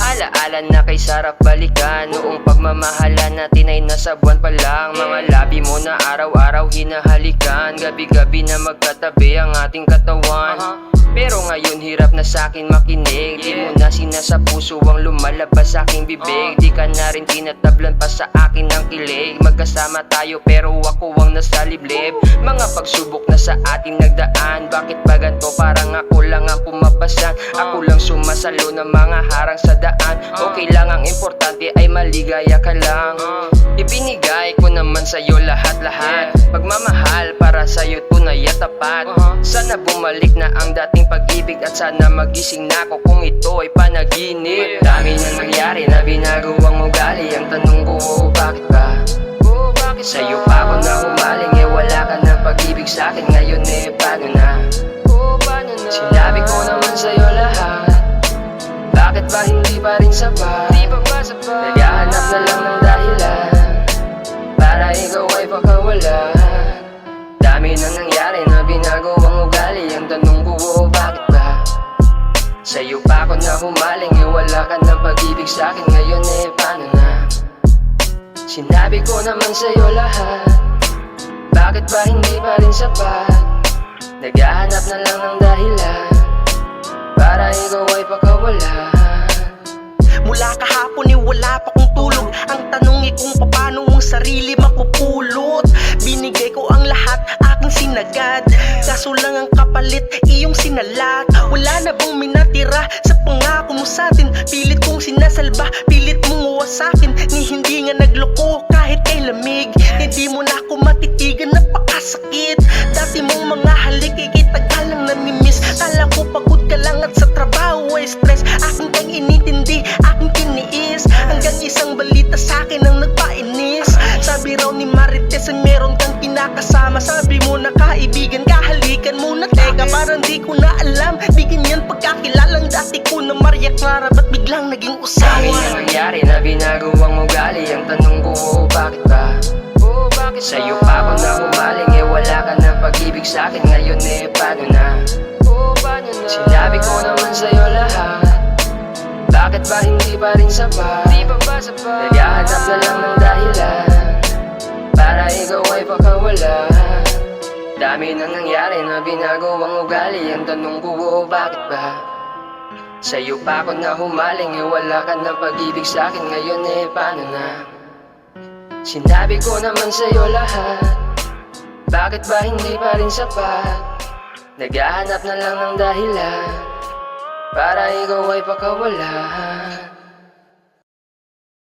Alaala na kay sarap balikan noong pagmamahalan natin ay nasa buwan pa lang. Mga labi mo na araw-araw hinahalikan, gabi-gabi na magkatabi ang ating katawan. Pero ngayon hirap na sa'kin makinig, di mo na sinasa puso ang lumalabas sa aking bibig. Di ka na rin tinatablan pa sa akin ng kilig. Magkasama tayo pero ako ang nasa liblib. Mga pagsubok na sa ating nagdaan, bakit ba ganito? Parang ako lang ang pumapasan, ako lang sumasalo ng mga harang sa daan. Okay lang, ang importante ay maligaya ka lang. Ipinigay ko naman sa'yo lahat-lahat, pagmamahal para sa'yo tunay at tapat. Sana bumalik na ang dating pag-ibig at sana magising na ako kung ito ay panaginip. Dami na nangyari na binago ang ugali, ang tanong ko, bakit ba? Sa'yo pa ako na humaling, wala ka ng pag-ibig sa'kin. Ngayon paano na? Sinabi ko naman sa'yo lahat, bakit ba hindi pa rin sapat? Naghahanap na lang ng dahilan para ikaw ay pakawalan. Dami na nangyari na binago ang ugali, ang tanong ko, bakit ba? Sa'yo pa ako na humaling, wala ka ng pag-ibig sa'kin. Ngayon paano na? Sinabi ko naman sa'yo lahat, bakit ba hindi pa rin sapat? Naghahanap na lang ng dahilan para ikaw ay pakawalan. Mula kahapon wala pa kong tulog, ang tanong kung paano ang sarili mapupulot. Binigay ko ang lahat, aking sinagad, kaso lang ang kapalit iyong sinalat. Wala na bang minatira sa pangako mo sa'tin? Pilit kong sinasalba, pilit mong uwasakin, ni hindi nga nagloko kahit kay lamig. Hindi mo na ako matitigan, napakasakit. Dati mong mga halik, ikitagal lang namimiss. Kala ko pagod ka lang at sa trabaho ay stress. Aking kang inintindi, aking kiniis, hanggang isang balita sa'kin ang nagpainis. Sabi raw ni Marites ay meron kang kinakasama. Sabi mo na kaibigan, kahalikan mo na. Teka, parang di ko na alam, di ganyan pagkakilalang dati ko na Maria Clara, ba't biglang naging usawa? Dami na nangyari na binago ang ugali, ang tanong ko, bakit ba? Sa'yo pa ako na humaling, wala ka ng pag-ibig sa'kin. Ngayon paano na? Sinabi ko naman sa'yo lahat, bakit ba hindi pa rin sapat? Naghahanap na lang ng dahilan para ikaw ay pakawalan. Dami na nangyari na binago ang ugali, ang tanong ko, bakit ba? Sa'yo pa ako na humaling, wala ka ng pag-ibig sa'kin. Ngayon paano na? Sinabi ko naman sa'yo lahat, bakit ba hindi pa rin sapat? Naghahanap na lang ng dahilan para ikaw ay pakawalan.